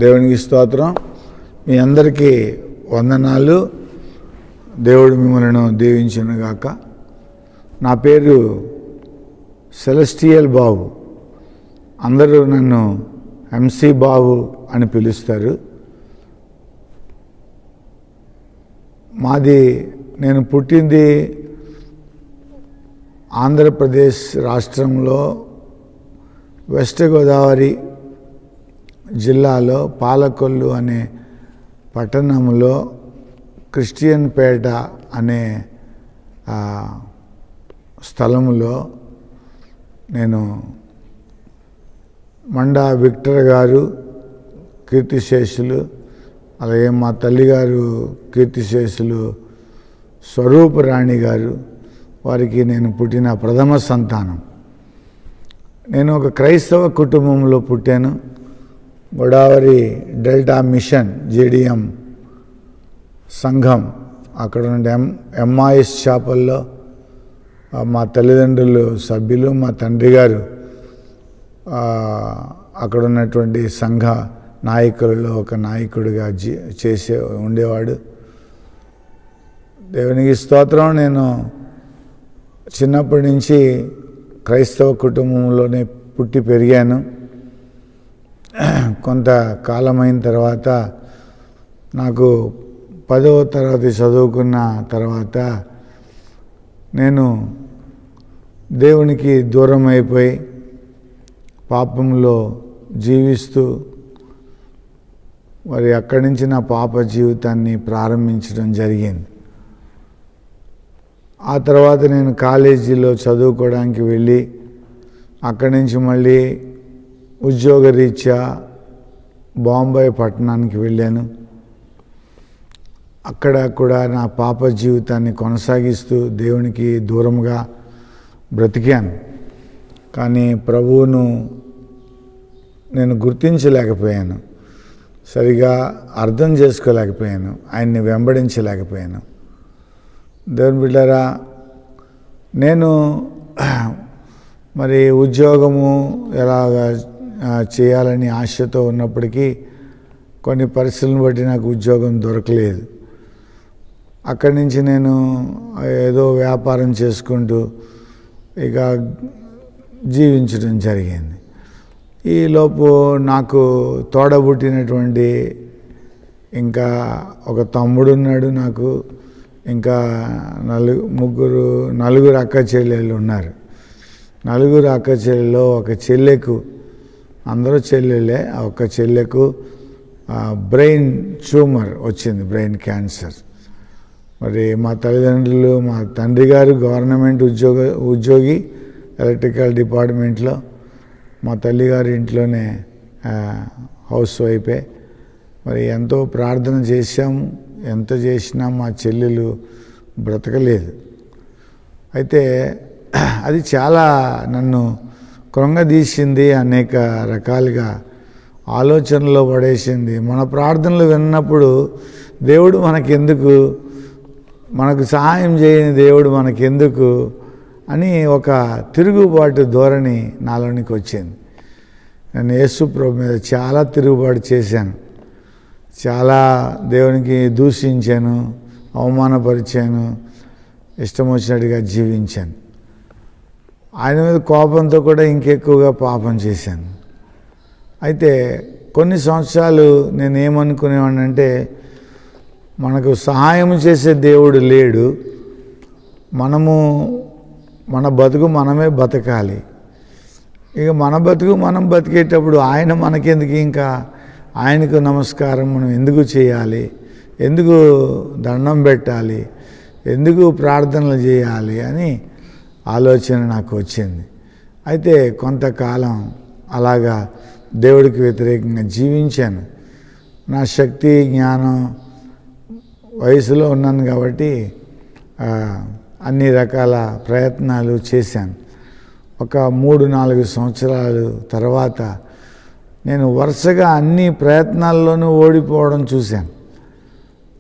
దేవునికి స్తోత్రం. మీ అందరికీ వందనాలు. దేవుడు మిమ్మల్ని దీవించునుగాక. నా పేరు సెలెస్టియల్ బాబు. అందరూ నన్ను ఎంసీ బాబు అని పిలుస్తారు. నేను పుట్టింది ఆంధ్రప్రదేశ్ రాష్ట్రంలో వెస్ట్ గోదావరి జిల్లాలో పాలకొల్లు అనే పట్టణంలో క్రిస్టియన్ పేట అనే స్థలంలో నేను మండా విక్టర్ గారు కీర్తిశేషులు, అలాగే మా తల్లిగారు కీర్తిశేషులు స్వరూపరాణి గారు, వారికి నేను పుట్టిన ప్రథమ సంతానం. నేను ఒక క్రైస్తవ కుటుంబంలో పుట్టాను. గోదావరి డెల్టా మిషన్ జేడిఎం సంఘం అక్కడ నుండి ఎంఐఎస్ చాపల్లో మా తల్లిదండ్రులు సభ్యులు, మా తండ్రి గారు అక్కడ ఉన్నటువంటి సంఘ నాయకులలో ఒక నాయకుడిగా ఉండేవాడు. దేవునికి స్తోత్రం. నేను చిన్నప్పటి నుంచి క్రైస్తవ కుటుంబంలోనే పుట్టి పెరిగాను. కొంతకాలమైన తర్వాత నాకు 10వ తరగతి చదువుకున్న తర్వాత నేను దేవునికి దూరం అయిపోయి పాపంలో జీవిస్తూ మరి అక్కడి నుంచి నా పాప జీవితాన్ని ప్రారంభించడం జరిగింది. ఆ తర్వాత నేను కాలేజీలో చదువుకోవడానికి వెళ్ళి అక్కడి నుంచి మళ్ళీ ఉద్యోగరీత్యా బాంబే పట్టణానికి వెళ్ళాను. అక్కడ కూడా నా పాప జీవితాన్ని కొనసాగిస్తూ దేవునికి దూరంగా బ్రతికాను. కానీ ప్రభువును నేను గుర్తించలేకపోయాను, సరిగా అర్థం చేసుకోలేకపోయాను, ఆయన్ని వెంబడించలేకపోయాను. దేవుని బిడ్డలారా, నేను మరి ఉద్యోగము ఎలాగ చేయాలని ఆశతో ఉన్నప్పటికీ కొన్ని పరిస్థితులను బట్టి నాకు ఉద్యోగం దొరకలేదు. అక్కడి నుంచి నేను ఏదో వ్యాపారం చేసుకుంటూ ఇక జీవించడం జరిగింది. ఈలోపు నాకు తోడబుట్టినటువంటి ఇంకా ఒక తమ్ముడు ఉన్నాడు నాకు. ఇంకా నలుగురు అక్క చెల్లెళ్ళు ఉన్నారు. నలుగురు అక్క చెల్లెల్లో ఒక చెల్లెకు, అందరూ చెల్లెళ్ళే, ఒక చెల్లెకు బ్రెయిన్ ట్యూమర్ వచ్చింది, బ్రెయిన్ క్యాన్సర్. మరి మా తల్లిదండ్రులు, మా తండ్రి గారు గవర్నమెంట్ ఉద్యోగి ఎలక్ట్రికల్ డిపార్ట్మెంట్లో, మా తల్లిగారు ఇంట్లోనే హౌస్ వైఫే. మరి ఎంతో ప్రార్థన చేశాము, ఎంత చేసినా మా చెల్లెలు బ్రతకలేదు. అయితే అది చాలా నన్ను కృంగదీసింది, అనేక రకాలుగా ఆలోచనలో పడేసింది. మన ప్రార్థనలు విన్నప్పుడు దేవుడు మనకు సహాయం చేయని దేవుడు మనకెందుకు అని ఒక తిరుగుబాటు ధోరణి నాలోనికి వచ్చింది. నేను యేసు ప్రభు మీద చాలా తిరుగుబాటు చేశాను, చాలా దేవునికి దూషించాను, అవమానపరిచాను, ఇష్టం వచ్చినట్టుగా జీవించాను. ఆయన మీద కోపంతో కూడా ఇంకెక్కువగా పాపం చేశాను. అయితే కొన్ని సంవత్సరాలు నేనేమనుకునేవాడినంటే, మనకు సహాయం చేసే దేవుడు లేడు, మన బతుకు మనమే బతకాలి. ఇక మన బతుకు మనం బతికేటప్పుడు ఆయన మనకెందుకు, ఇంకా ఆయనకు నమస్కారం మనం ఎందుకు చేయాలి, ఎందుకు దండం పెట్టాలి, ఎందుకు ప్రార్థనలు చేయాలి అని ఆలోచన నాకు వచ్చింది. అయితే కొంతకాలం అలాగా దేవుడికి వ్యతిరేకంగా జీవించాను. నా శక్తి జ్ఞానం వయసులో ఉన్నాను కాబట్టి అన్ని రకాల ప్రయత్నాలు చేశాను. ఒక 3-4 సంవత్సరాలు తర్వాత నేను వరుసగా అన్ని ప్రయత్నాల్లోనూ ఓడిపోవడం చూశాను.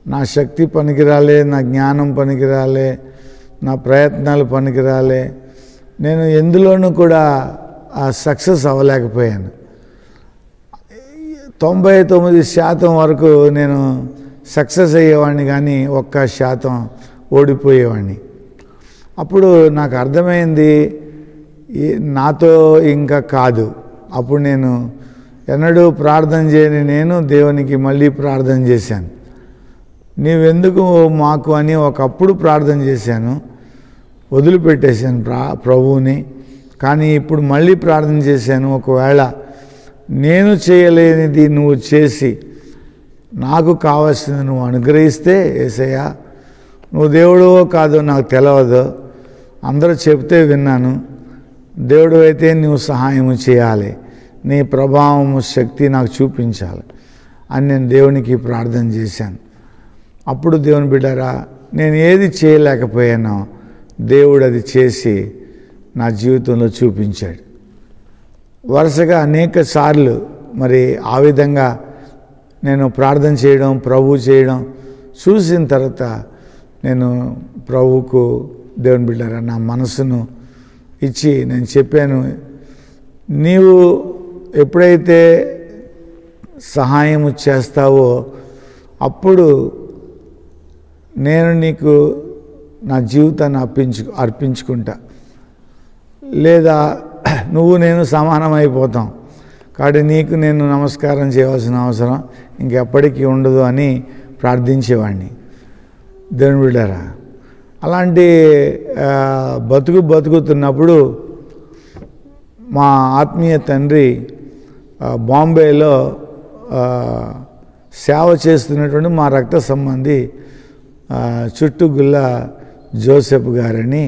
నా శక్తి పనికిరాలే, నా జ్ఞానం పనికిరాలే, నా ప్రయత్నాలు పనికిరాలే, నేను ఎందులోనూ కూడా సక్సెస్ అవ్వలేకపోయాను. 99% వరకు నేను సక్సెస్ అయ్యేవాడిని, కానీ 1% ఓడిపోయేవాడిని. అప్పుడు నాకు అర్థమైంది నాతో ఇంకా కాదు. అప్పుడు నేను ఎన్నడూ ప్రార్థన చేయని నేను దేవునికి మళ్ళీ ప్రార్థన చేశాను. నీవెందుకు మాకు అని ఒకప్పుడు ప్రార్థన చేశాను, వదిలిపెట్టేశాను ప్రభువుని. కానీ ఇప్పుడు మళ్ళీ ప్రార్థన చేశాను, ఒకవేళ నేను చేయలేనిది నువ్వు చేసి నాకు కావాల్సింది నువ్వు అనుగ్రహిస్తే యేసయ్యా, నువ్వు దేవుడో కాదో నాకు తెలియదు, అందరూ చెప్తే విన్నాను, దేవుడు అయితే నువ్వు సహాయం చేయాలి, నీ ప్రభావము శక్తి నాకు చూపించాలి అని నేను దేవునికి ప్రార్థన చేశాను. అప్పుడు దేవుని బిడ్డారా, నేను ఏది చేయలేకపోయానో దేవుడు అది చేసి నా జీవితంలో చూపించాడు. వరుసగా అనేక సార్లు మరి ఆ విధంగా నేను ప్రార్థన చేయడం, ప్రభు చేయడం చూసిన తర్వాత నేను ప్రభువుకు దేవుని బిడ్డారా నా మనసును ఇచ్చి నేను చెప్పాను, నీవు ఎప్పుడైతే సహాయం చేస్తావో అప్పుడు నేను నీకు నా జీవితాన్ని అర్పించుకుంటా, లేదా నువ్వు నేను సమానమైపోతాం, కాబట్టి నీకు నేను నమస్కారం చేయవలసిన అవసరం ఇంకెప్పటికీ ఉండదు అని ప్రార్థించేవాడిని. దేవుని బిడ్డారా, అలాంటి బతుకుతున్నప్పుడు మా ఆత్మీయ తండ్రి బాంబేలో సేవ చేస్తున్నటువంటి మా రక్త సంబంధి చుట్టుగుల్ల జోసెఫ్ గారని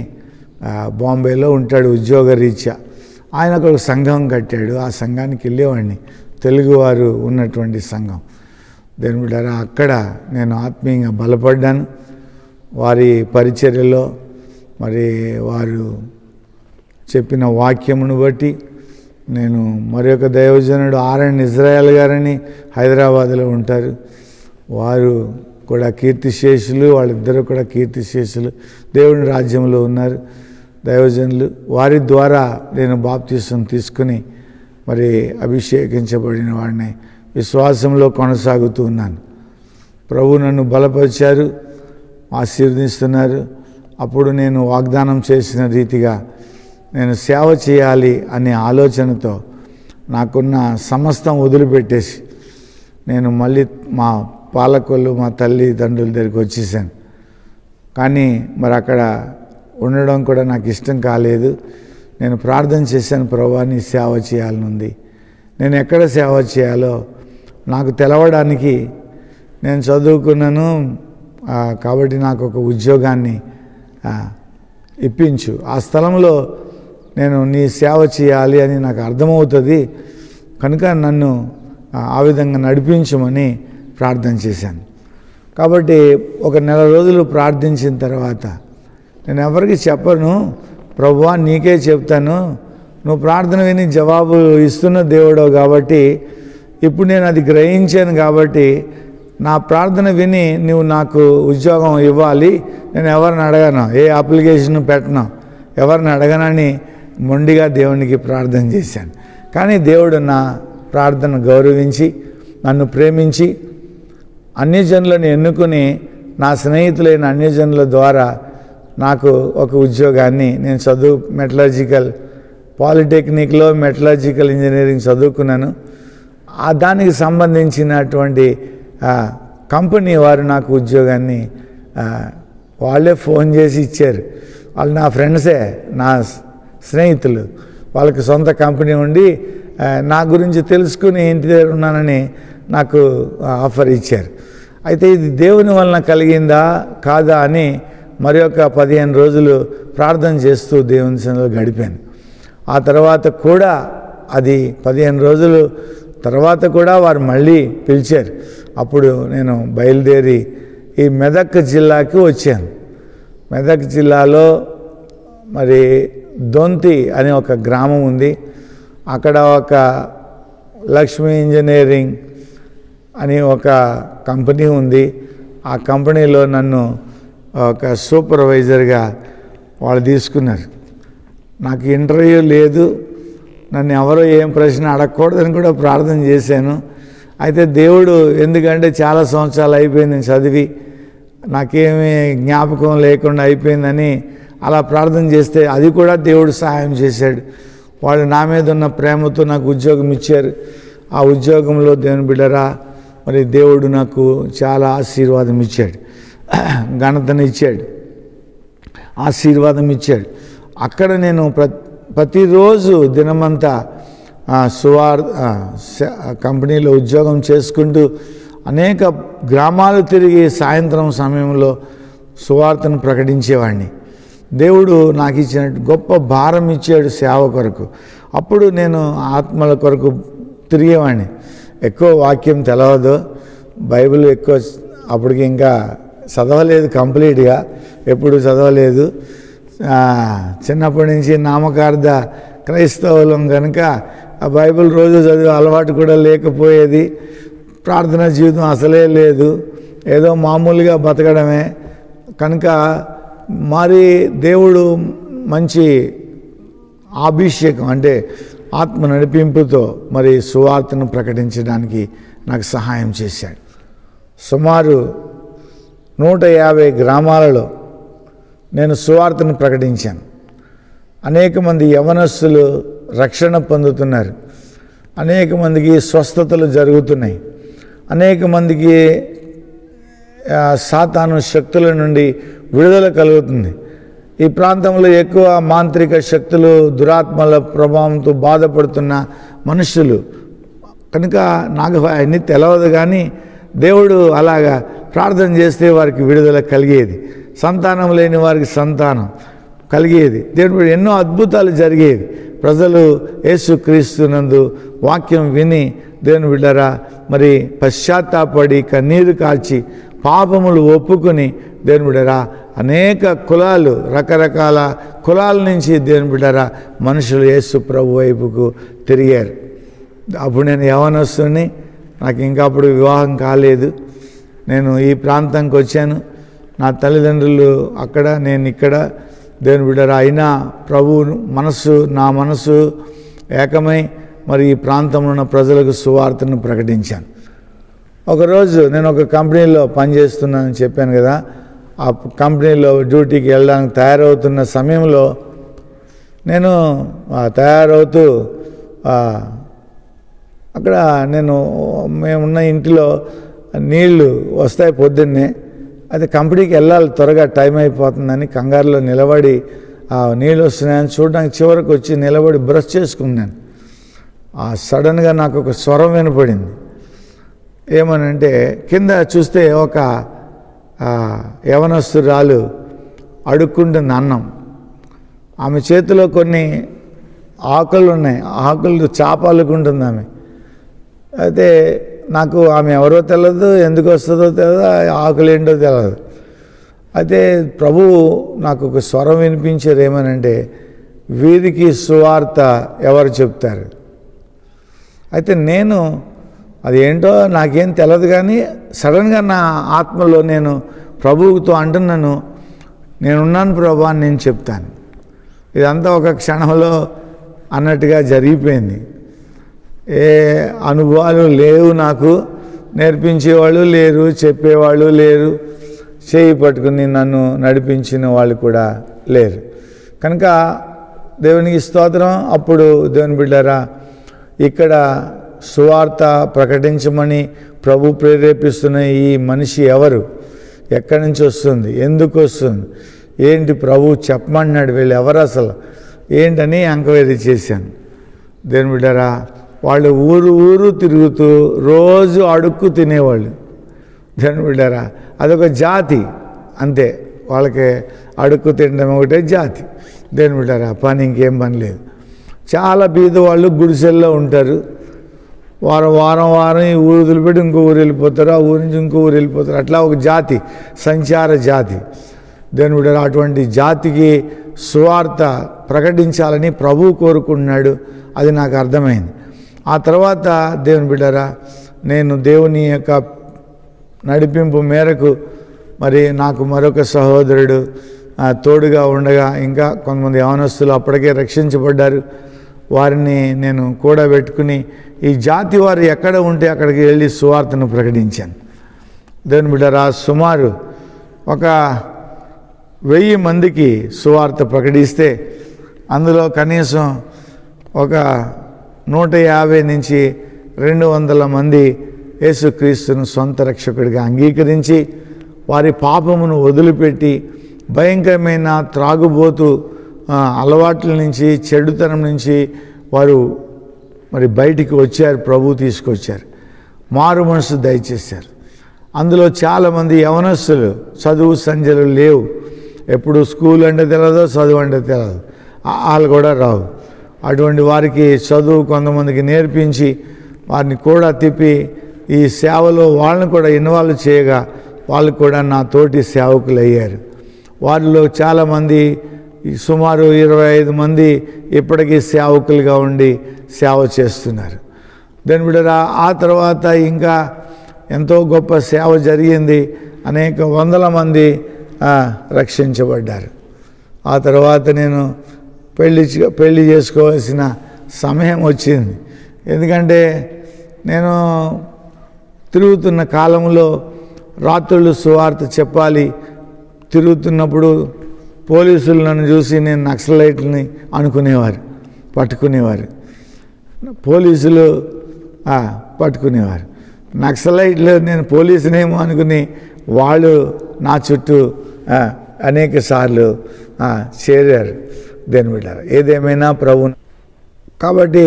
బాంబేలో ఉంటాడు ఉద్యోగరీత్యా. ఆయన ఒక సంఘం కట్టాడు, ఆ సంఘానికి వెళ్ళేవాడిని, తెలుగువారు ఉన్నటువంటి సంఘం. దేవుని బిడ్డారా, అక్కడ నేను ఆత్మీయంగా బలపడ్డాను. వారి పరిచర్యలో మరి వారు చెప్పిన వాక్యమును బట్టి నేను మరి ఒక దైవజనుడు ఆర్ఎన్ ఇజ్రాయెల్ గారని హైదరాబాద్లో ఉంటారు, వారు కూడా కీర్తిశేషులు, వాళ్ళిద్దరూ కూడా కీర్తిశేషులు, దేవుని రాజ్యంలో ఉన్నారు దైవజనులు. వారి ద్వారా నేను బాప్తిసం తీసుకుని మరి అభిషేకించబడిన వాడిని విశ్వాసంలో కొనసాగుతూ ఉన్నాను. ప్రభు నన్ను బలపరిచారు, ఆశీర్వదిస్తున్నారు. అప్పుడు నేను వాగ్దానం చేసిన రీతిగా నేను సేవ చేయాలి అనే ఆలోచనతో నాకున్న సమస్తం వదిలిపెట్టేసి నేను మళ్ళీ మా పాలకొల్లు మా తల్లిదండ్రుల దగ్గరికి వచ్చేసాను. కానీ మరి అక్కడ ఉండడం కూడా నాకు ఇష్టం కాలేదు. నేను ప్రార్థన చేశాను, ప్రభువా నీ సేవ చేయాలనుంది, నేను ఎక్కడ సేవ చేయాలో నాకు తెలవడానికి నేను చదువుకున్నాను, కాబట్టి నాకు ఒక ఉద్యోగాన్ని ఇప్పించు, ఆ స్థలంలో నేను నీ సేవ చేయాలి అని నాకు అర్థమవుతుంది, కనుక నన్ను ఆ విధంగా నడిపించమని ప్రార్థన చేశాను. కాబట్టి ఒక నెల రోజులు ప్రార్థించిన తర్వాత నేను ఎవరికి చెప్పను, ప్రభువా నీకే చెప్తాను, నువ్వు ప్రార్థన విని జవాబు ఇస్తున్న దేవుడు కాబట్టి ఇప్పుడు నేను అది గ్రహించాను, కాబట్టి నా ప్రార్థన విని నువ్వు నాకు ఉద్యోగం ఇవ్వాలి, నేను ఎవరిని అడగను, ఏ అప్లికేషన్ పెట్టను, ఎవరిని అడగనని మొండిగా దేవునికి ప్రార్థన చేశాను. కానీ దేవుడు నా ప్రార్థన గౌరవించి నన్ను ప్రేమించి అన్యజనులను ఎన్నుకుని నా స్నేహితులైన అన్యజనుల ద్వారా నాకు ఒక ఉద్యోగాన్ని, నేను మెటలర్జికల్ పాలిటెక్నిక్లో మెటలర్జికల్ ఇంజనీరింగ్ చదువుకున్నాను, దానికి సంబంధించినటువంటి కంపెనీ వారు నాకు ఉద్యోగాన్ని వాళ్ళే ఫోన్ చేసి ఇచ్చారు. వాళ్ళు నా ఫ్రెండ్సే, నా స్నేహితులు, వాళ్ళకి సొంత కంపెనీ ఉండి నా గురించి తెలుసుకుని ఇంటి దగ్గర ఉన్నానని నాకు ఆఫర్ ఇచ్చారు. అయితే ఇది దేవుని వలన కలిగిందా కాదా అని మరి ఒక 15 రోజులు ప్రార్థన చేస్తూ దేవుని సన్నిధిలో గడిపాను. ఆ తర్వాత కూడా అది 15 రోజులు తర్వాత కూడా వారు మళ్ళీ పిలిచారు. అప్పుడు నేను బయలుదేరి ఈ మెదక్ జిల్లాకి వచ్చాను. మెదక్ జిల్లాలో మరి దొంతి అనే ఒక గ్రామం ఉంది, అక్కడ ఒక లక్ష్మీ ఇంజనీరింగ్ అని ఒక కంపెనీ ఉంది. ఆ కంపెనీలో నన్ను ఒక సూపర్వైజర్గా వాళ్ళు తీసుకున్నారు. నాకు ఇంటర్వ్యూ లేదు, నన్ను ఎవరో ఏం ప్రశ్న అడగకూడదని కూడా ప్రార్థన చేశాను. అయితే దేవుడు ఎందుకంటే చాలా సంవత్సరాలు అయిపోయింది నేను చదివి, నాకేమీ జ్ఞాపకం లేకుండా అయిపోయిందని అలా ప్రార్థన చేస్తే అది కూడా దేవుడు సహాయం చేశాడు. వాళ్ళు నా మీద ఉన్న ప్రేమతో నాకు ఉద్యోగం ఇచ్చారు. ఆ ఉద్యోగంలో దేవుని బిడ్డరా మరి దేవుడు నాకు చాలా ఆశీర్వాదం ఇచ్చాడు, ఘనతను ఇచ్చాడు, ఆశీర్వాదం ఇచ్చాడు. అక్కడ నేను ప్రతిరోజు దినమంతా కంపెనీలో ఉద్యోగం చేసుకుంటూ అనేక గ్రామాలు తిరిగి సాయంత్రం సమయంలో సువార్తను ప్రకటించేవాడిని. దేవుడు నాకు ఇచ్చిన గొప్ప భారం ఇచ్చాడు సేవ కొరకు. అప్పుడు నేను ఆత్మల కొరకు తిరిగేవాడిని. ఎక్కువ వాక్యం తెలవదు, బైబిల్ ఎక్కువ అప్పటికి ఇంకా చదవలేదు, కంప్లీట్గా ఎప్పుడు చదవలేదు. చిన్నప్పటి నుంచి నామకార్థ క్రైస్తవులం కనుక ఆ బైబిల్ రోజు చదివే అలవాటు కూడా లేకపోయేది. ప్రార్థనా జీవితం అసలే లేదు, ఏదో మామూలుగా బతకడమే. కనుక మరి దేవుడు మంచి అభిషేకం అంటే ఆత్మ నడిపింపుతో మరి సువార్తను ప్రకటించడానికి నాకు సహాయం చేశాడు. సుమారు 150 గ్రామాలలో నేను సువార్తను ప్రకటించాను. అనేక మంది యవనస్తులు రక్షణ పొందుతున్నారు, అనేక మందికి స్వస్థతలు జరుగుతున్నాయి, అనేక మందికి సాతాను శక్తుల నుండి విడుదల కలుగుతుంది. ఈ ప్రాంతంలో ఎక్కువ మాంత్రిక శక్తులు, దురాత్మల ప్రభావంతో బాధపడుతున్న మనుషులు కనుక నాకు అన్నీ తెలవదు, కానీ దేవుడు అలాగా ప్రార్థన చేస్తే వారికి విడుదల కలిగేది, సంతానం లేని వారికి సంతానం కలిగేది. దేవుడు ఎన్నో అద్భుతాలు జరిగేవి. ప్రజలు యేసుక్రీస్తునందు వాక్యం విని దేవుని బిడ్డరా మరి పశ్చాత్తాపడి కన్నీరు కార్చి పాపములు ఒప్పుకొని దేవుని బిడ్డరా అనేక కులాలు, రకరకాల కులాల నుంచి దేవుని బిడ్డరా మనుషులు యేసు ప్రభు వైపుకు తిరిగారు. అప్పుడు నేను యవనస్తుని, నాకు ఇంకా అప్పుడు వివాహం కాలేదు. నేను ఈ ప్రాంతానికి వచ్చాను, నా తల్లిదండ్రులు అక్కడ, నేను ఇక్కడ. దేవుని బిడ్డరా అయినా ప్రభువు నా మనసు ఏకమై మరి ఈ ప్రాంతంలో ఉన్న ప్రజలకు సువార్తను ప్రకటించాను. ఒకరోజు నేను ఒక కంపెనీలో పనిచేస్తున్నానని చెప్పాను కదా, ఆ కంపెనీలో డ్యూటీకి వెళ్ళడానికి తయారవుతున్న సమయంలో నేను తయారవుతూ అక్కడ మేమున్న ఇంటిలో నీళ్లు వస్తాయి పొద్దున్నే. అయితే కంపెనీకి వెళ్ళాలి, త్వరగా టైం అయిపోతుందని కంగారులో నిలబడి నీళ్ళు వస్తున్నాయని చూడడానికి చివరికి వచ్చి నిలబడి బ్రష్ చేసుకున్నాను. సడన్గా నాకు ఒక స్వరం వినపడింది. ఏమనంటే కింద చూస్తే ఒక యవనస్తురాలు అడుక్కుంటుంది అన్నం. ఆమె చేతిలో కొన్ని ఆకులు ఉన్నాయి, ఆకులు చాపాలుకుంటుంది ఆమె. అయితే నాకు ఆమె ఎవరో తెలియదు, ఎందుకు వస్తుందో తెలియదు, ఆకులు ఏంటో తెలియదు. అయితే ప్రభువు నాకు ఒక స్వరం వినిపించారు. ఏమనంటే వీరికి సువార్త ఎవరు చెప్తారు. అయితే నేను అది ఏంటో నాకేం తెలియదు, కానీ సడన్గా నా ఆత్మలో నేను ప్రభువుతో అంటున్నాను, నేనున్నాను ప్రభు అని నేను చెప్తాను. ఇదంతా ఒక క్షణంలో అన్నట్టుగా జరిగిపోయింది. ఏ అనుభవాలు లేవు నాకు, నేర్పించేవాళ్ళు లేరు, చెప్పేవాళ్ళు లేరు, చేయి పట్టుకుని నన్ను నడిపించిన వాళ్ళు కూడా లేరు. కనుక దేవునికి స్తోత్రం. అప్పుడు దేవుని బిడ్డరా ఇక్కడ సువార్త ప్రకటించమని ప్రభు ప్రేరేపిస్తున్న ఈ మనిషి ఎవరు, ఎక్కడి నుంచి వస్తుంది, ఎందుకు వస్తుంది, ఏంటి ప్రభు చెప్పమన్నాడు, వీళ్ళు ఎవరు అసలు ఏంటని ఎంక్వైరీ చేశాను. దేవుని బిడ్డరా వాళ్ళు ఊరు తిరుగుతూ రోజు అడుక్కు తినేవాళ్ళు. దేవుని బిడ్డరా అదొక జాతి అంతే, వాళ్ళకి అడుక్కు తినడం ఒకటే జాతి. దేవుని బిడ్డరా పని ఇంకేం పని లేదు. చాలా బీద వాళ్ళు గుడిసెల్లో ఉంటారు. వారం ఈ ఊరు వదిలిపెట్టి ఇంకో ఊరు వెళ్ళిపోతారు, ఆ ఊరి నుంచి ఇంకో ఊరు వెళ్ళిపోతారు. అట్లా ఒక జాతి, సంచార జాతి. దేవుని బిడ్డరా అటువంటి జాతికి సువార్త ప్రకటించాలని ప్రభువు కోరుకుంటున్నాడు. అది నాకు అర్థమైంది. ఆ తర్వాత దేవుని బిడ్డరా నేను దేవుని యొక్క నడిపింపు మేరకు మరి నాకు మరొక సహోదరుడు తోడుగా ఉండగా ఇంకా కొంతమంది యవనస్తులు అప్పటికే రక్షించబడ్డారు. వారిని నేను కూడబెట్టుకుని ఈ జాతి వారు ఎక్కడ ఉంటే అక్కడికి వెళ్ళి సువార్తను ప్రకటించాను. దేవుని బిడ్డలారా, సుమారు ఒక 1000 మందికి సువార్త ప్రకటిస్తే అందులో కనీసం ఒక 150 నుంచి 200 మంది యేసుక్రీస్తును సొంత రక్షకుడిగా అంగీకరించి వారి పాపమును వదిలిపెట్టి భయంకరమైన త్రాగుబోతు అలవాట్ల నుంచి, చెడుతనం నుంచి వారు మరి బయటికి వచ్చారు. ప్రభు తీసుకొచ్చారు, మారు మనసు దయచేశారు. అందులో చాలామంది యవనస్తులు, చదువు సంధ్యలు లేవు, ఎప్పుడు స్కూల్ అంటే తెలియదు, చదువు అంటే తెలియదు, వాళ్ళు కూడా రావు. అటువంటి వారికి చదువు కొంతమందికి నేర్పించి వారిని కూడా తిప్పి ఈ సేవలో వాళ్ళని కూడా ఇన్వాల్వ్ చేయగా వాళ్ళు కూడా నా తోటి సేవకులు అయ్యారు. వారిలో చాలామంది, సుమారు 25 మంది ఇప్పటికీ సేవకులుగా ఉండి సేవ చేస్తున్నారు. దాని బిడ్డరా, ఆ తర్వాత ఇంకా ఎంతో గొప్ప సేవ జరిగింది. అనేక వందల మంది రక్షించబడ్డారు. ఆ తర్వాత నేను పెళ్లి చేసుకోవాల్సిన సమయం వచ్చింది. ఎందుకంటే నేను తిరుగుతున్న కాలంలో రాత్రులు సువార్త చెప్పాలి. తిరుగుతున్నప్పుడు పోలీసులు నన్ను చూసి నేను నక్సలైట్ని అనుకునేవారు, పట్టుకునేవారు. పోలీసులు పట్టుకునేవారు. నక్సలైట్లు నేను పోలీసునేమో అనుకుని వాళ్ళు నా చుట్టూ అనేక సార్లు చేరారు. దేని బిడ్డారు, ఏదేమైనా ప్రభు. కాబట్టి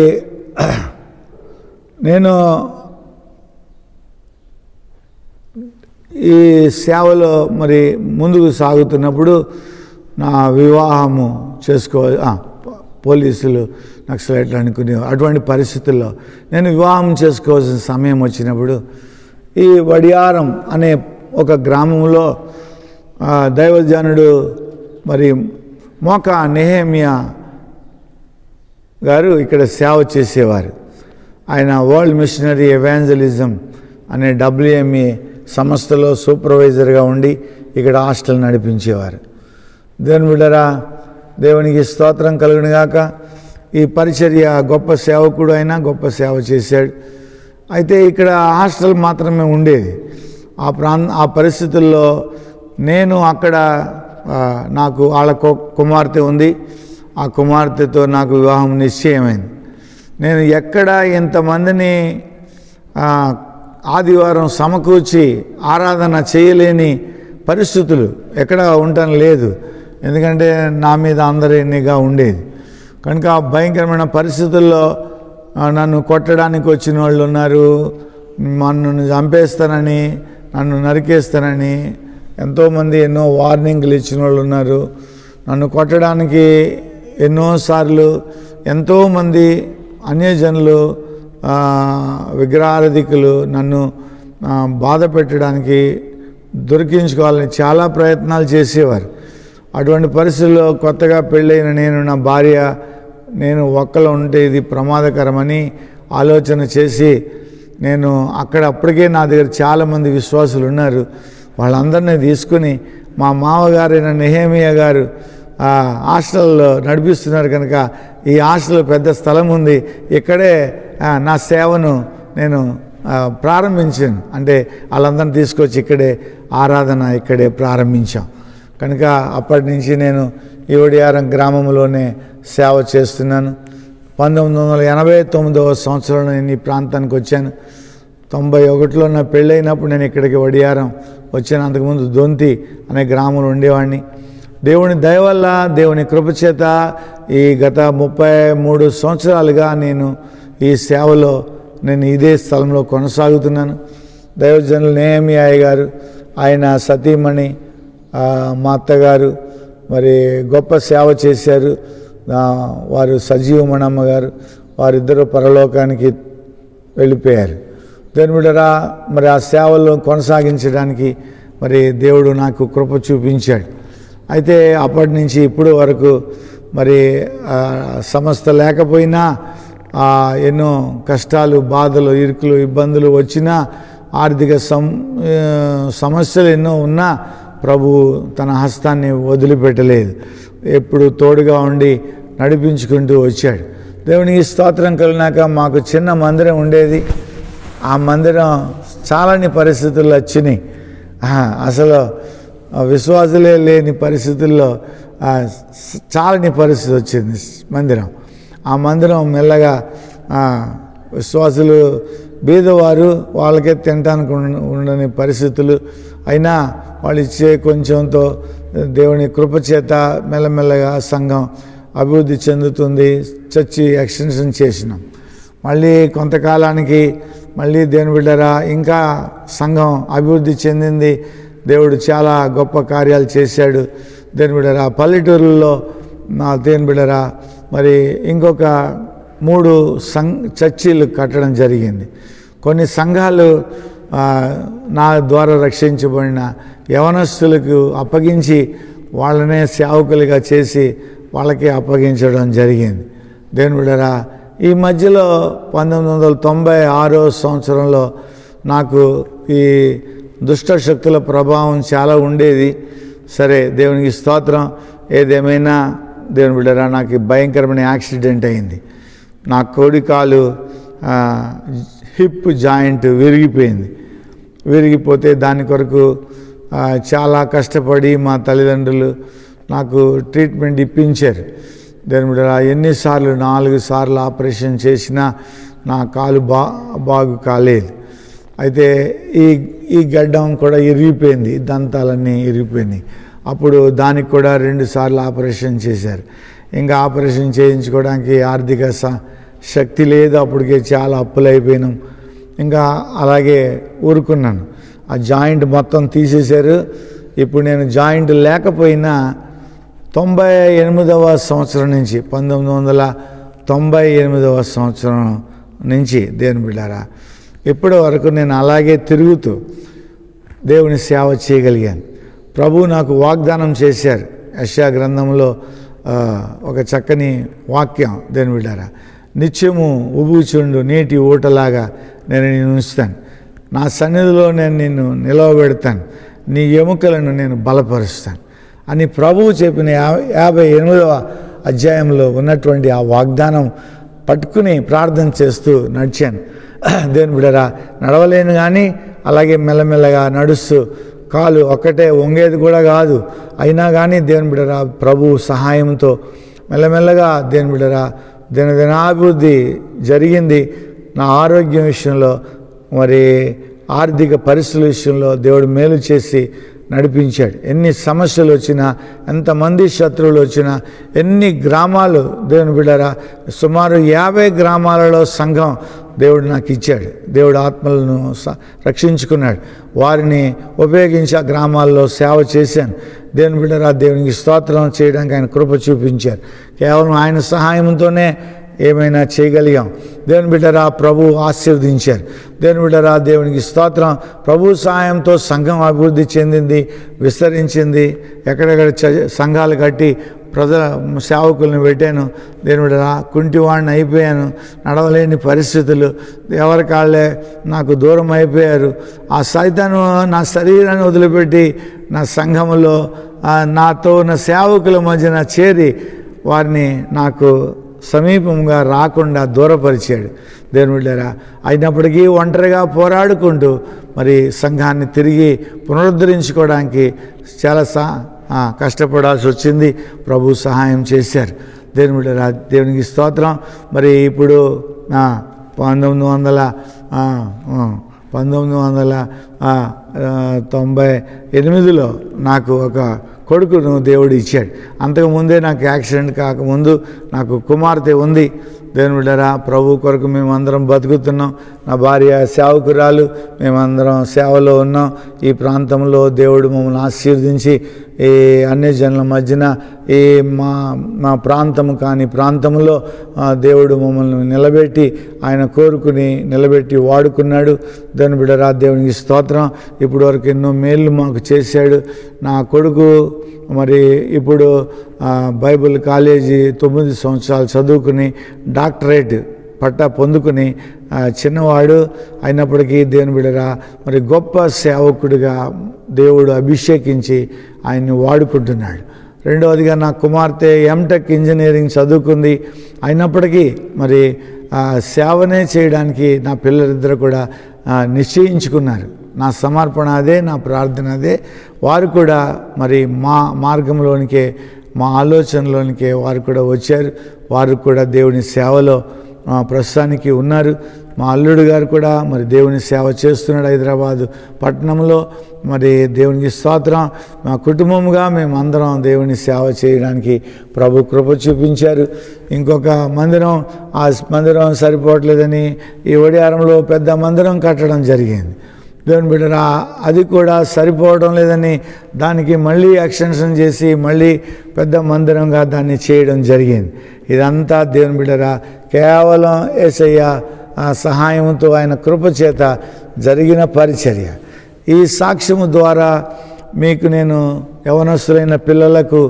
నేను ఈ సేవలో మరి ముందుకు సాగుతున్నప్పుడు నా వివాహము చేసుకోవాలి, పోలీసులు నక్సలైట్లు అనుకునేవారు. అటువంటి పరిస్థితుల్లో నేను వివాహం చేసుకోవాల్సిన సమయం వచ్చినప్పుడు ఈ వడియారం అనే ఒక గ్రామంలో దైవజనుడు మరి మోకా నెహెమియా గారు ఇక్కడ సేవ చేసేవారు. ఆయన వరల్డ్ మిషనరీ ఎవాంజలిజం అనే WME సంస్థలో సూపర్వైజర్గా ఉండి ఇక్కడ హాస్టల్ నడిపించేవారు. దేవుని బిడ్డలారా, దేవునికి స్తోత్రం కలుగును గాక. ఈ పరిచర్య గొప్ప సేవకుడు అయినా గొప్ప సేవ చేశాడు. అయితే ఇక్కడ హాస్టల్ మాత్రమే ఉండేది. ఆ పరిస్థితుల్లో నేను అక్కడ నాకు వాళ్ళ కుమార్తె ఉంది. ఆ కుమార్తెతో నాకు వివాహం నిశ్చయమైంది. నేను ఎక్కడ ఇంతమందిని ఆదివారం సమకూర్చి ఆరాధన చేయలేని పరిస్థితులు ఎక్కడ ఉండటం లేదు. ఎందుకంటే నా మీద అందరి నిఘా ఉండేది కనుక ఆ భయంకరమైన పరిస్థితుల్లో నన్ను కొట్టడానికి వచ్చిన వాళ్ళు ఉన్నారు, నన్ను చంపేస్తానని, నన్ను నరికేస్తానని ఎంతోమంది ఎన్నో వార్నింగ్లు ఇచ్చిన వాళ్ళు ఉన్నారు. నన్ను కొట్టడానికి ఎన్నోసార్లు ఎంతోమంది అన్యజనులు, విగ్రహారాధికులు నన్ను బాధ పెట్టడానికి, దొరికించుకోవాలని చాలా ప్రయత్నాలు చేసేవారు. అటువంటి పరిస్థితుల్లో కొత్తగా పెళ్ళైన నేను, నా భార్య, నేను ఒక్కలో ఉంటే ఇది ప్రమాదకరమని ఆలోచన చేసి నేను అప్పటికే నా దగ్గర చాలామంది విశ్వాసులు ఉన్నారు. వాళ్ళందరినీ తీసుకుని మా మామగారైన నెహెమియా గారు హాస్టల్లో నడిపిస్తున్నారు కనుక ఈ హాస్టల్లో పెద్ద స్థలం ఉంది, ఇక్కడే నా సేవను నేను ప్రారంభించాను. అంటే వాళ్ళందరినీ తీసుకొచ్చి ఇక్కడే ఆరాధన ఇక్కడే ప్రారంభించాం. కనుక అప్పటి నుంచి నేను ఈ వడియారం గ్రామంలోనే సేవ చేస్తున్నాను. 1989వ సంవత్సరంలో నేను ఈ ప్రాంతానికి వచ్చాను. 91లో నా పెళ్ళైనప్పుడు నేను ఇక్కడికి వడియారం వచ్చాను. అంతకుముందు దొంతి అనే గ్రామంలో ఉండేవాడిని. దేవుని దయ వల్ల, దేవుని కృపచేత ఈ గత 33 సంవత్సరాలుగా నేను ఈ సేవలో నేను ఇదే స్థలంలో కొనసాగుతున్నాను. దైవజనులు నెహెమియా గారు, ఆయన సతీమణి మా అత్తగారు మరి గొప్ప సేవ చేశారు. వారు సజీవమణమ్మ గారు, వారిద్దరూ పరలోకానికి వెళ్ళిపోయారు. దాని బిడ్డరా, మరి ఆ సేవల్లో కొనసాగించడానికి మరి దేవుడు నాకు కృప చూపించాడు. అయితే అప్పటి నుంచి ఇప్పుడు వరకు మరి సంస్థ లేకపోయినా ఎన్నో కష్టాలు, బాధలు, ఇరుకులు, ఇబ్బందులు వచ్చినా, ఆర్థిక సమస్యలు ఎన్నో ఉన్నా ప్రభు తన హస్తాన్ని వదిలిపెట్టలేదు. ఎప్పుడు తోడుగా ఉండి నడిపించుకుంటూ వచ్చాడు. దేవునికి స్తోత్రం కలిగినాక మాకు చిన్న మందిరం ఉండేది. ఆ మందిరం చాలని పరిస్థితుల్లో వచ్చినాయి. అసలు విశ్వాసులే లేని పరిస్థితుల్లో చాలని పరిస్థితి వచ్చింది మందిరం. ఆ మందిరం మెల్లగా విశ్వాసులు బీదవారు, వాళ్ళకే తినడానికి ఉండని పరిస్థితులు అయినా వాళ్ళు ఇచ్చే కొంచెంతో దేవుని కృపచేత మెల్లమెల్లగా సంఘం అభివృద్ధి చెందుతుంది. చర్చి ఎక్స్టెన్షన్ చేసినాం. మళ్ళీ కొంతకాలానికి మళ్ళీ దేవుని బిడ్డరా ఇంకా సంఘం అభివృద్ధి చెందింది. దేవుడు చాలా గొప్ప కార్యాలు చేశాడు. దేవుని బిడ్డరా పల్లెటూరులో నా దేవుని బిడ్డరా మరి ఇంకొక 3 చర్చిలు కట్టడం జరిగింది. కొన్ని సంఘాలు నా ద్వారా రక్షించబడిన యవనస్తులకు అప్పగించి వాళ్ళనే సేవకులుగా చేసి వాళ్ళకి అప్పగించడం జరిగింది. దేవుని బిడ్డరా ఈ మధ్యలో 1996 సంవత్సరంలో నాకు ఈ దుష్ట శక్తుల ప్రభావం చాలా ఉండేది. సరే దేవునికి స్తోత్రం. ఏదేమైనా దేవుని బిడ్డరా నాకు భయంకరమైన యాక్సిడెంట్ అయింది. నా కోడికాలు హిప్ జాయింట్ విరిగిపోయింది. విరిగిపోతే దాని కొరకు చాలా కష్టపడి మా తల్లిదండ్రులు నాకు ట్రీట్మెంట్ ఇప్పించారు. దేవుని బిడ్డరా ఎన్నిసార్లు 4 సార్లు ఆపరేషన్ చేసినా నా కాలు బాగు కాలేదు. అయితే ఈ గడ్డం కూడా ఇరిగిపోయింది, దంతాలన్నీ ఇరిగిపోయినాయి. అప్పుడు దానికి కూడా 2 సార్లు ఆపరేషన్ చేశారు. ఇంకా ఆపరేషన్ చేయించుకోవడానికి ఆర్థిక శక్తి లేదు. అప్పటికే చాలా అప్పులు అయిపోయినాం. ఇంకా అలాగే ఊరుకున్నాను. ఆ జాయింట్ మొత్తం తీసేశారు. ఇప్పుడు నేను జాయింట్ లేకపోయినా 98వ సంవత్సరం నుంచి 1998వ సంవత్సరం నుంచి దేవుని బిడ్డారా ఇప్పటి వరకు నేను అలాగే తిరుగుతూ దేవుని సేవ చేయగలిగాను. ప్రభువు నాకు వాగ్దానం చేశారు. యెషయా గ్రంథంలో ఒక చక్కని వాక్యం దేవుని బిడ్డారా, నిత్యము ఉబుచుండు నీటి ఊటలాగా నేను నిన్ను ఉంచుతాను, నా సన్నిధిలో నేను నిన్ను నిలవబెడతాను, నీ ఎముకలను నేను బలపరుస్తాను అని ప్రభువు చెప్పిన 58వ అధ్యాయంలో ఉన్నటువంటి ఆ వాగ్దానం పట్టుకుని ప్రార్థన చేస్తూ నడిచాను. దేవుని బిడ్డరా నడవలేను కానీ అలాగే మెల్లమెల్లగా నడుస్తూ కాలు ఒక్కటే వంగేది కూడా కాదు. అయినా కానీ దేవుని బిడ్డరా ప్రభు సహాయంతో మెల్లమెల్లగా దేవుని బిడ్డరా దినాభివృద్ధి జరిగింది. నా ఆరోగ్యం విషయంలో మరి ఆర్థిక పరిస్థితుల విషయంలో దేవుడు మేలు చేసి నడిపించాడు. ఎన్ని సమస్యలు వచ్చినా, ఎంతమంది శత్రువులు వచ్చినా, ఎన్ని గ్రామాలు దేవుని బిడ్డరా సుమారు 50 గ్రామాలలో సంఘం దేవుడు నాకు ఇచ్చాడు. దేవుడు ఆత్మలను రక్షించుకున్నాడు. వారిని ఉపయోగించి ఆ గ్రామాల్లో సేవ చేశాను. దేవుని బిడ్డరా దేవునికి స్తోత్రం చేయడానికి ఆయన కృప చూపించారు. కేవలం ఆయన సహాయంతోనే ఏమైనా చేయగలిగాం. దేవుని బిడ్డరా ప్రభు ఆశీర్వదించారు. దేవుని బిడ్డరా దేవునికి స్తోత్రం. ప్రభు సహాయంతో సంఘం అభివృద్ధి చెందింది, విస్తరించింది. ఎక్కడెక్కడ సంఘాలు కట్టి ప్రజల సేవకులను పెట్టాను. దేవుని బిడ్డరా కుంటివాడిని అయిపోయాను. నడవలేని పరిస్థితులు, ఎవరి కాళ్ళే నాకు దూరం అయిపోయారు. ఆ సైతాను నా శరీరాన్ని వదిలిపెట్టి నా సంఘములో నాతో ఉన్న సేవకుల మధ్యన చేరి వారిని నాకు సమీపంగా రాకుండా దూరపరిచాడు. దేవుని బిడ్డరా అయినప్పటికీ ఒంటరిగా పోరాడుకుంటూ మరి సంఘాన్ని తిరిగి పునరుద్ధరించుకోవడానికి చాలా కష్టపడాల్సి వచ్చింది. ప్రభు సహాయం చేశారు. దేవుని బిడ్డరా దేవునికి స్తోత్రం. మరి ఇప్పుడు 1998లో నాకు ఒక కొడుకును దేవుడు ఇచ్చాడు. అంతకుముందే నాకు యాక్సిడెంట్ కాకముందు నాకు కుమార్తె ఉంది. దేవుని బిడ్డరా ప్రభు కొరకు మేమందరం బతుకుతున్నాం. నా భార్య సేవకురాలు, మేమందరం సేవలో ఉన్నాం. ఈ ప్రాంతంలో దేవుడు మమ్మల్ని ఆశీర్వదించి ఈ అన్యజనుల మధ్యన ఈ మా ప్రాంతము కాని ప్రాంతంలో దేవుడు మమ్మల్ని నిలబెట్టి ఆయన కోరుకుని నిలబెట్టి వాడుకున్నాడు. దేవుని బిడ్డరా దేవునికి స్తోత్రం. ఇప్పటి వరకు ఎన్నో మేళ్ళు మాకు చేశాడు. నా కొడుకు మరి ఇప్పుడు బైబిల్ కాలేజీ 9 సంవత్సరాలు చదువుకుని డాక్టరేట్ పట్టా పొందుకుని చిన్నవాడు అయినప్పటికీ దేవుని బిడ్డరా మరి గొప్ప సేవకుడిగా దేవుడు అభిషేకించి ఆయన్ని వాడుకుంటున్నాడు. రెండవదిగా నా కుమార్తె ఎంటెక్ ఇంజనీరింగ్ చదువుకుంది. అయినప్పటికీ మరి సేవనే చేయడానికి నా పిల్లలిద్దరూ కూడా నిశ్చయించుకున్నారు. నా సమర్పణ అదే, నా ప్రార్థన అదే. వారు కూడా మరి మా మార్గంలోనికే, మా ఆలోచనలోనికే వారు కూడా వచ్చారు. వారు కూడా దేవుని సేవలో ప్రస్తుతానికి ఉన్నారు. మా అల్లుడు గారు కూడా మరి దేవుని సేవ చేస్తున్నాడు హైదరాబాదు పట్టణంలో. మరి దేవునికి స్తోత్రం. మా కుటుంబంగా మేమందరం దేవుని సేవ చేయడానికి ప్రభు కృప చూపించారు. ఇంకొక మందిరం, ఆ మందిరం సరిపోవట్లేదని ఈ ఒడియారంలో పెద్ద మందిరం కట్టడం జరిగింది. దేవుని బిడ్డరా, అది కూడా సరిపోవడం లేదని దానికి మళ్ళీ ఎక్స్టెన్షన్ చేసి మళ్ళీ పెద్ద మందిరంగా దాన్ని చేయడం జరిగింది. ఇదంతా దేవుని బిడ్డరా కేవలం యేసయ్య సహాయంతో, ఆయన కృప చేత జరిగిన పరిచర్య. ఈ సాక్ష్యము ద్వారా మీకు నేను యవనస్తులైన పిల్లలకు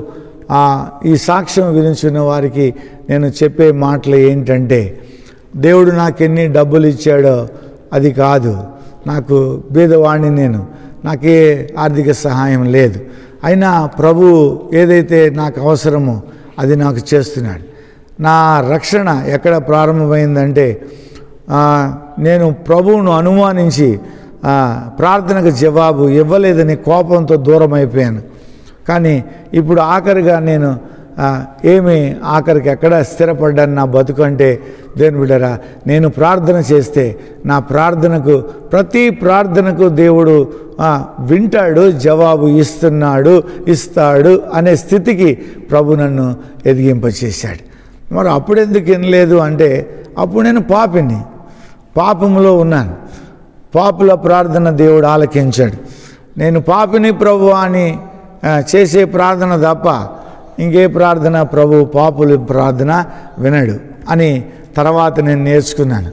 ఈ సాక్ష్యం గురించిన వారికి నేను చెప్పే మాటలు ఏంటంటే, దేవుడు నాకెన్ని డబ్బులు ఇచ్చాడో అది కాదు, నాకు బీదవాణ్ణి నాకే ఆర్థిక సహాయం లేదు, అయినా ప్రభు ఏదైతే నాకు అవసరమో అది నాకు చేస్తున్నాడు. నా రక్షణ ఎక్కడ ప్రారంభమైందంటే, నేను ప్రభువును అనుమానించి ప్రార్థనకు జవాబు ఇవ్వలేదని కోపంతో దూరం అయిపోయాను. కానీ ఇప్పుడు ఆఖరిగా నేను ఆఖరికి ఎక్కడ స్థిరపడ్డాను నా బతుకు అంటే, దేవుని బిడ్డరా, నేను ప్రార్థన చేస్తే నా ప్రార్థనకు, ప్రతి ప్రార్థనకు దేవుడు వింటాడు, జవాబు ఇస్తాడు అనే స్థితికి ప్రభు నన్ను ఎదిగింపచేశాడు. మరి అప్పుడెందుకు వినలేదు అంటే, అప్పుడు నేను పాపంలో ఉన్నాను. పాపుల ప్రార్థన దేవుడు ఆలకించాడు. నేను పాపిని ప్రభు అని చేసే ప్రార్థన తప్ప ఇంకే ప్రార్థన ప్రభు పాపుల ప్రార్థన వినడు అని తర్వాత నేను నేర్చుకున్నాను.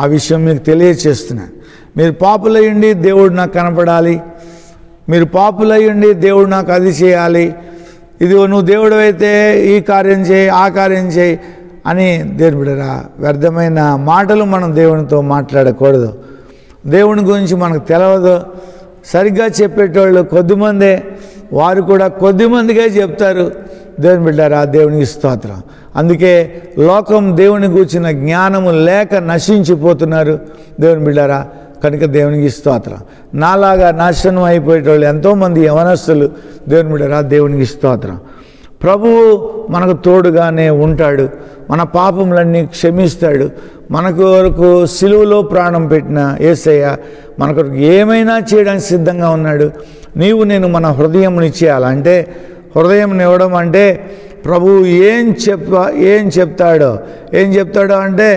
ఆ విషయం మీకు తెలియచేస్తున్నాను. మీరు పాపులయ్యండి దేవుడు నాకు కనపడాలి, మీరు పాపులయ్యండి దేవుడు నాకు అది చేయాలి, ఇది నువ్వు దేవుడు అయితే ఈ కార్యం చేయి, ఆ కార్యం చేయి అని దేవుని బిడ్డరా వ్యర్థమైన మాటలు మనం దేవునితో మాట్లాడకూడదు. దేవుని గురించి మనకు తెలియదు. సరిగ్గా చెప్పేటోళ్ళు కొద్దిమందే, వారు కూడా కొద్దిమందిగా చెప్తారు. దేవుని బిడ్డరా, దేవునికి స్తోత్రం. అందుకే లోకం దేవుని గూర్చిన జ్ఞానము లేక నశించిపోతున్నారు. దేవుని బిడ్డరా, కనుక దేవునికి స్తోత్రం. నాలాగా నాశనం అయిపోయేటోళ్ళు ఎంతోమంది యవనస్తులు. దేవుని బిడ్డరా, దేవునికి స్తోత్రం. ప్రభువు మనకు తోడుగానే ఉంటాడు, మన పాపములన్నీ క్షమిస్తాడు. మన కొరకు సిలువలో ప్రాణం పెట్టిన యేసయ్య మన కొరకు ఏమైనా చేయడానికి సిద్ధంగా ఉన్నాడు. నేను మన హృదయం ఇచ్చేయాలంటే, హృదయం ఇవ్వడం అంటే ప్రభువు ఏం చెప్తాడో అంటే,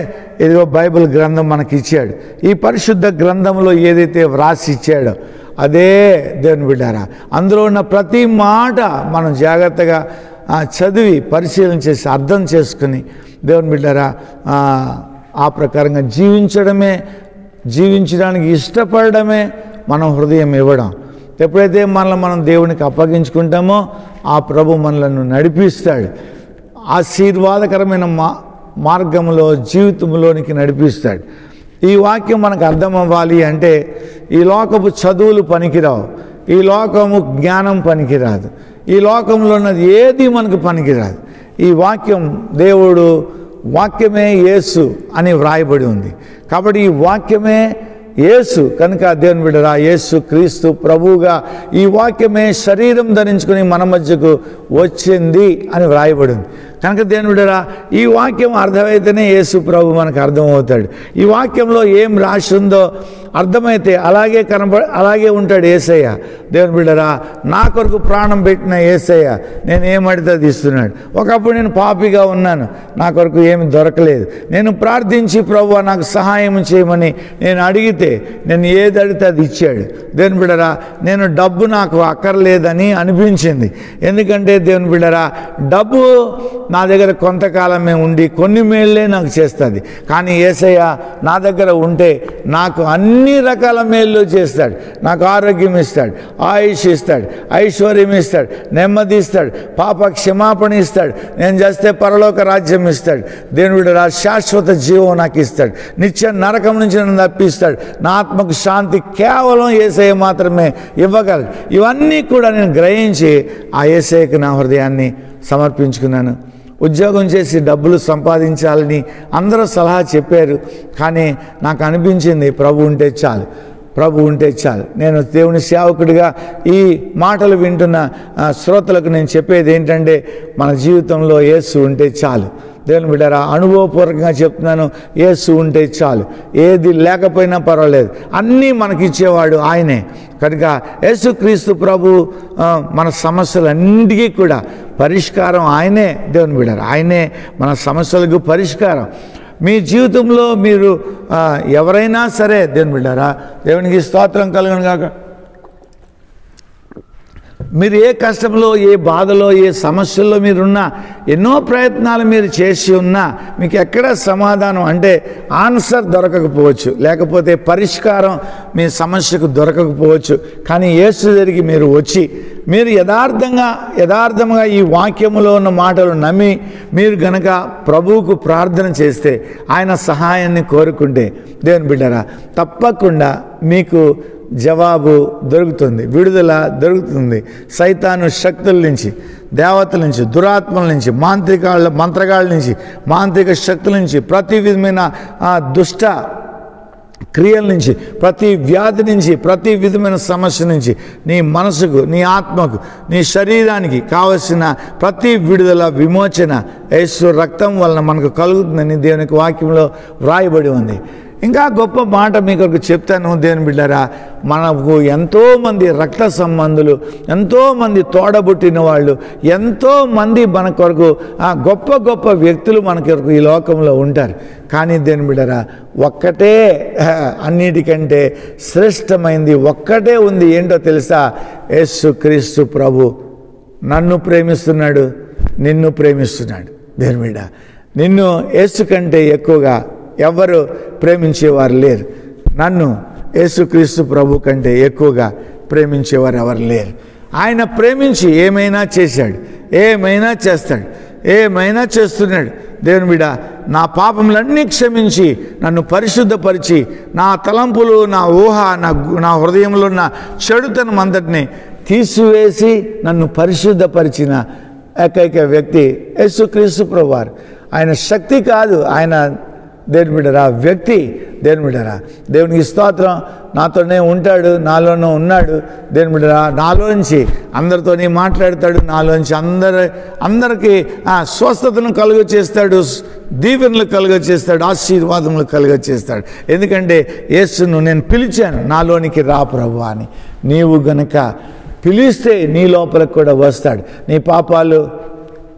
ఇదిగో బైబిల్ గ్రంథం మనకి ఇచ్చాడు. ఈ పరిశుద్ధ గ్రంథంలో ఏదైతే వ్రాసి ఇచ్చాడో అదే దేవుని బిడ్డారా, అందులో ఉన్న ప్రతి మాట మనం జాగ్రత్తగా చదివి పరిశీలన చేసి అర్థం చేసుకుని దేవుని బిడ్డారా ఆ ప్రకారంగా జీవించడానికి ఇష్టపడడమే మనం హృదయం ఇవ్వడం. ఎప్పుడైతే మనం దేవునికి అప్పగించుకుంటామో ఆ ప్రభు మనలను నడిపిస్తాడు. ఆశీర్వాదకరమైన మార్గంలో జీవితంలోనికి నడిపిస్తాడు. ఈ వాక్యం మనకు అర్థం అవ్వాలి అంటే, ఈ లోకపు చదువులు పనికిరావు, ఈ లోకము జ్ఞానం పనికిరాదు, ఈ లోకంలో ఉన్నది ఏది మనకు పనికిరాదు. ఈ వాక్యం వాక్యమే యేసు అని వ్రాయబడి ఉంది. కాబట్టి ఈ వాక్యమే యేసు కనుక దేవుని బిడ్డరా, యేసు క్రీస్తు ప్రభువుగా ఈ వాక్యమే శరీరం ధరించుకుని మన మధ్యకు వచ్చింది అని వ్రాయబడింది. కనుక దేవుని బిడ్డరా, ఈ వాక్యం అర్థమైతేనే యేసు ప్రభు మనకు అర్థమవుతాడు. ఈ వాక్యంలో ఏం రాసి ఉందో అర్థమైతే అలాగే ఉంటాడు యేసయ్య. దేవుని బిడ్డరా, నా కొరకు ప్రాణం పెట్టిన యేసయ్య నేను ఏమడితే అది ఇస్తున్నాడు. ఒకప్పుడు నేను పాపిగా ఉన్నాను, నా కొరకు ఏమి దొరకలేదు. నేను ప్రార్థించి ప్రభువా నాకు సహాయం చేయమని నేను అడిగితే నేను ఏది అడిగితే అది ఇచ్చాడు. దేవుని బిడ్డరా, నేను డబ్బు నాకు అక్కర్లేదని అనిపించింది. ఎందుకంటే దేవుని బిడ్డరా, డబ్బు నా దగ్గర కొంతకాలమే ఉండి కొన్ని మేళ్ళే నాకు చేస్తుంది. కానీ యేసయ్య నా దగ్గర ఉంటే నాకు అన్ని రకాల మేళ్ళు చేస్తాడు. నాకు ఆరోగ్యం ఇస్తాడు, ఆయుష్ ఇస్తాడు, ఐశ్వర్యం ఇస్తాడు, నెమ్మది ఇస్తాడు, పాప క్షమాపణ ఇస్తాడు, నేను చేస్తే పరలోక రాజ్యం ఇస్తాడు. దేవుడు శాశ్వత జీవం నాకు ఇస్తాడు, నిత్య నరకం నుంచి నన్ను తప్పిస్తాడు, నా ఆత్మకు శాంతి కేవలం యేసయ్య మాత్రమే ఇవ్వగలడు. ఇవన్నీ కూడా నేను గ్రహించి ఆ యేసయ్యకు నా హృదయాన్ని సమర్పించుకున్నాను. ఉద్యోగం చేసి డబ్బులు సంపాదించాలని అందరూ సలహా చెప్పారు. కానీ నాకు అనిపించింది ప్రభు ఉంటే చాలు, ప్రభు ఉంటే చాలు. నేను దేవుని సేవకుడిగా ఈ మాటలు వింటున్న శ్రోతలకు నేను చెప్పేది ఏంటంటే, మన జీవితంలో యేసు ఉంటే చాలు. దేవుని బిడ్డరా, అనుభవపూర్వకంగా చెప్తున్నాను, యేసు ఉంటే చాలు. ఏది లేకపోయినా పర్వాలేదు, అన్నీ మనకిచ్చేవాడు ఆయనే. కనుక యేసుక్రీస్తు ప్రభు మన సమస్యలన్నిటికీ కూడా పరిష్కారం ఆయనే. దేవుని బిడ్డరా, ఆయనే మన సమస్యలకు పరిష్కారం. మీ జీవితంలో మీరు ఎవరైనా సరే, దేవుని బిడ్డరా, దేవునికి స్తోత్రం కలుగును గాక, మీరు ఏ కష్టంలో, ఏ బాధలో, ఏ సమస్యల్లో మీరున్నా, ఎన్నో ప్రయత్నాలు మీరు చేసి ఉన్నా మీకు ఎక్కడ సమాధానం అంటే ఆన్సర్ దొరకకపోవచ్చు, లేకపోతే పరిష్కారం మీ సమస్యకు దొరకకపోవచ్చు. కానీ యేసు దగ్గరికి మీరు వచ్చి మీరు యథార్థంగా ఈ వాక్యములో ఉన్న మాటలు నమ్మి మీరు గనక ప్రభువుకు ప్రార్థన చేస్తే, ఆయన సహాయాన్ని కోరుకుంటే, దేవుని బిడ్డరా, తప్పకుండా మీకు జవాబు దొరుకుతుంది, విడుదల దొరుకుతుంది. సైతాను శక్తుల నుంచి, దేవతల నుంచి, దురాత్మల నుంచి, మంత్రగాళ్ళ నుంచి, మాంత్రిక శక్తుల నుంచి, ప్రతి విధమైన దుష్ట క్రియల నుంచి, ప్రతి వ్యాధి నుంచి, ప్రతి విధమైన సమస్య నుంచి నీ మనసుకు, నీ ఆత్మకు, నీ శరీరానికి కావలసిన ప్రతి విడుదల, విమోచన యేసు రక్తం వలన మనకు కలుగుతుందని దేవునికి వాక్యంలో వ్రాయబడి ఉంది. ఇంకా గొప్ప మాట మీకు చెప్తాను. దేవుని బిడ్డరా, మనకు ఎంతోమంది రక్త సంబంధులు, ఎంతోమంది తోడబుట్టిన వాళ్ళు, ఎంతోమంది మన కొరకు గొప్ప గొప్ప వ్యక్తులు మన కొరకు ఈ లోకంలో ఉంటారు. కానీ దేవుని బిడ్డరా, ఒక్కటే అన్నిటికంటే శ్రేష్టమైంది ఒక్కటే ఉంది. ఏంటో తెలుసా? యేసుక్రీస్తు ప్రభు నన్ను ప్రేమిస్తున్నాడు, నిన్ను ప్రేమిస్తున్నాడు. దేవుని బిడ్డ, నిన్ను యేసు కంటే ఎక్కువగా ఎవరు ప్రేమించేవారు లేరు. నన్ను యేసుక్రీస్తు ప్రభు కంటే ఎక్కువగా ప్రేమించేవారు ఎవరు లేరు. ఆయన ప్రేమించి ఏమైనా చేశాడు, ఏమైనా చేస్తాడు, ఏమైనా చేస్తున్నాడు. దేవుని బిడ్డ, నా పాపములన్నీ క్షమించి నన్ను పరిశుద్ధపరిచి, నా తలంపులు, నా ఊహ, నా హృదయంలో ఉన్న చెడుతనం అంతటిని తీసివేసి నన్ను పరిశుద్ధపరిచిన ఏకైక వ్యక్తి యేసుక్రీస్తు ప్రభువారు. ఆయన శక్తి కాదు, ఆయన దేవుని బిడ్డరా వ్యక్తి. దేవుని బిడ్డరా, దేవునికి స్తోత్రం. నాతోనే ఉంటాడు, నాలోనే ఉన్నాడు. దేవుని బిడ్డరా, నాలోంచి అందరితోనే మాట్లాడతాడు, నాలోంచి అందరికీ స్వస్థతను కలుగ చేస్తాడు, దీవెనలు కలుగ చేస్తాడు, ఆశీర్వాదములు కలుగ చేస్తాడు. ఎందుకంటే యేసును నేను పిలిచాను, నాలోనికి రా ప్రభు అని. నీవు గనక పిలిస్తే నీ లోపలికి కూడా వస్తాడు, నీ పాపాలు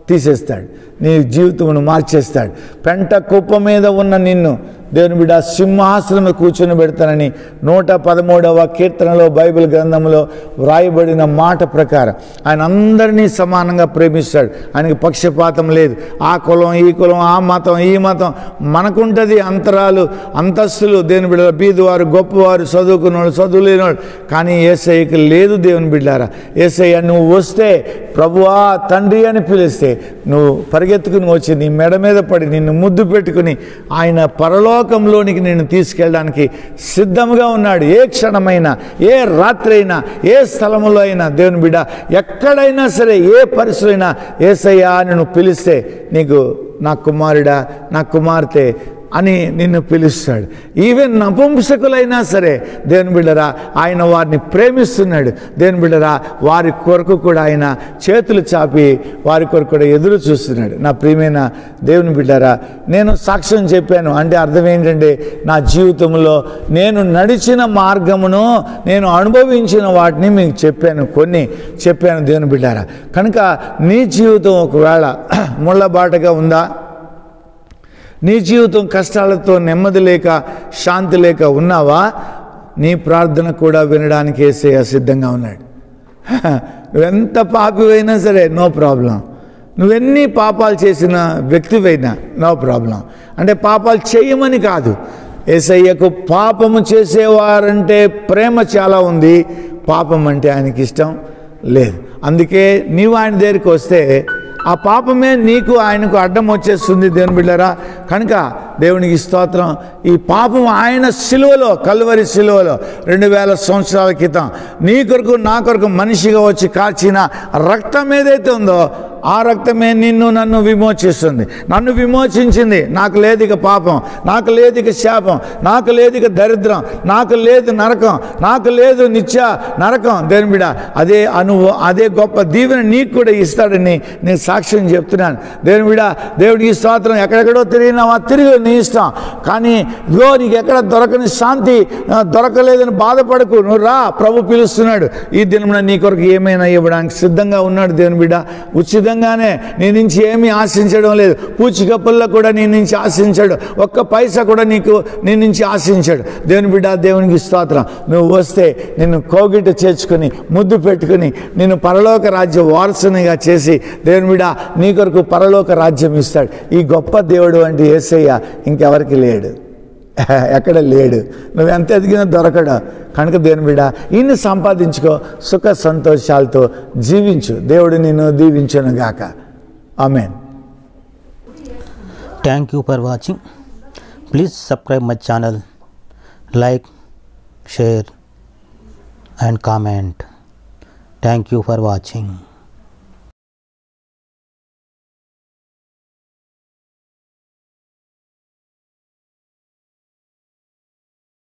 తీసేస్తాడు, నీ జీవితమును మార్చేస్తాడు. పెంట కుప్ప మీద ఉన్న నిన్ను దేవుని బిడ్డ సింహాసనం కూర్చొని పెడతానని 113వ కీర్తనలో బైబిల్ గ్రంథంలో వ్రాయబడిన మాట ప్రకారం ఆయన అందరినీ సమానంగా ప్రేమిస్తాడు. ఆయనకి పక్షపాతం లేదు. ఆ కులం, ఈ కులం, ఆ మతం, ఈ మతం మనకుంటుంది. అంతరాలు, అంతస్తులు, దేవుని బిడ్డ బీదువారు, గొప్పవారు, చదువుకున్నవాళ్ళు, చదువు లేనివాడు. కానీ యేసయ్యకి లేదు. దేవుని బిడ్డారా, యేసయ్య నువ్వు వస్తే, ప్రభువా తండ్రి అని పిలిస్తే, నువ్వు పరిగెత్తుకుని వచ్చి నీ మెడ మీద పడి నిన్ను ముద్దు పెట్టుకుని ఆయన పరలోకంలోనికి నేను తీసుకెళ్ళడానికి సిద్ధంగా ఉన్నాడు. ఏ క్షణమైనా, ఏ రాత్రి అయినా, ఏ స్థలంలో అయినా, దేవుని బిడ్డ ఎక్కడైనా సరే, ఏ పరిస్థితులు అయినా యేసయ్యా అని నువ్వు పిలిస్తే నీకు నా కుమారుడా, నా కుమార్తె అని నిన్ను పిలుస్తాడు. ఈవెన్ నపుంసకులైనా సరే దేవుని బిడ్డరా ఆయన వారిని ప్రేమిస్తున్నాడు. దేవుని బిడ్డరా వారి కొరకు కూడా ఆయన చేతులు చాపి వారి కొరకు కూడా ఎదురు చూస్తున్నాడు. నా ప్రియమైన దేవుని బిడ్డరా, నేను సాక్ష్యం చెప్పాను అంటే అర్థం ఏంటంటే, నా జీవితంలో నేను నడిచిన మార్గమును, నేను అనుభవించిన వాటిని మీకు చెప్పాను దేవుని బిడ్డరా. కనుక నీ జీవితం ఒకవేళ ముళ్ళబాటగా ఉందా, నీ జీవితం కష్టాలతో నెమ్మది లేక, శాంతి లేక ఉన్నావా, నీ ప్రార్థన కూడా వినడానికి యేసయ్య సిద్ధంగా ఉన్నాడు. నువ్వెంత పాపివైనా సరే నో ప్రాబ్లం. నువ్వెన్ని పాపాలు చేసిన వ్యక్తివైనా నో ప్రాబ్లం. అంటే పాపాలు చేయమని కాదు, యేసయ్యకు పాపము చేసేవారంటే ప్రేమ చాలా ఉంది, పాపం అంటే ఆయనకి ఇష్టం లేదు. అందుకే నీవు ఆయన దగ్గరికి వస్తే ఆ పాపమే నీకు ఆయనకు అడ్డం వచ్చేస్తుంది దేవుని బిడ్డలారా. కనుక దేవునికి స్తోత్రం. ఈ పాపం ఆయన సిలువలో, కల్వరి సిలువలో 2000 సంవత్సరాల క్రితం నీ కొరకు నా కొరకు మనిషిగా వచ్చి కాచిన రక్తం ఏదైతే ఉందో ఆ రక్తమే నిన్ను నన్ను విమోచిస్తుంది. నన్ను విమోచించింది. నాకు లేదు ఇక పాపం, నాకు లేదు ఇక శాపం, నాకు లేదు ఇక దరిద్రం, నాకు లేదు నరకం, నాకు లేదు నిత్య నరకం. దేవుని బిడ్డ, అదే గొప్ప దీవెన నీకు కూడా ఇస్తాడని నేను సాక్ష్యం చెప్తున్నాను. దేవుని బిడ్డ, దేవుడికి స్తోత్రం. ఎక్కడెక్కడో తిరిగినావా, తిరిగి నీ ఇష్టం. కానీ ఇదిగో నీకు ఎక్కడ దొరకని శాంతి, దొరకలేదని బాధపడకు. నువ్వు రా, ప్రభు పిలుస్తున్నాడు. ఈ దినమున నీ కొరకు ఏమైనా ఇవ్వడానికి సిద్ధంగా ఉన్నాడు దేవుని బిడ్డ. ఉచితంగానే నీ నుంచి ఏమీ ఆశించడం లేదు. పూచికప్పుల్లో కూడా నీ నుంచి ఆశించాడు. ఒక్క పైసా కూడా నీ నుంచి ఆశించాడు. దేవుని బిడ్డ, దేవునికి స్తోత్రం. నువ్వు వస్తే నిన్ను కోగిట చేర్చుకొని ముద్దు పెట్టుకుని నిన్ను పరలోక రాజ్య వారసునిగా చేసి దేవుని బిడ్డ నీ కొరకు పరలోక రాజ్యం ఇస్తాడు. ఈ గొప్ప దేవుడు అంటే యేసయ్య ఇంకెవరికి లేడు, ఎక్కడ లేడు. నువ్వు ఎంత ఎదిగినా దొరకడు. కనుక దేవుని బిడ్డ ఇన్ని సంపాదించుకో, సుఖ సంతోషాలతో జీవించు. దేవుడు నిన్ను దీవించును గాక. ఆమేన్. Thank you for watching. Please subscribe my channel, like, share and comment. Thank you for watching.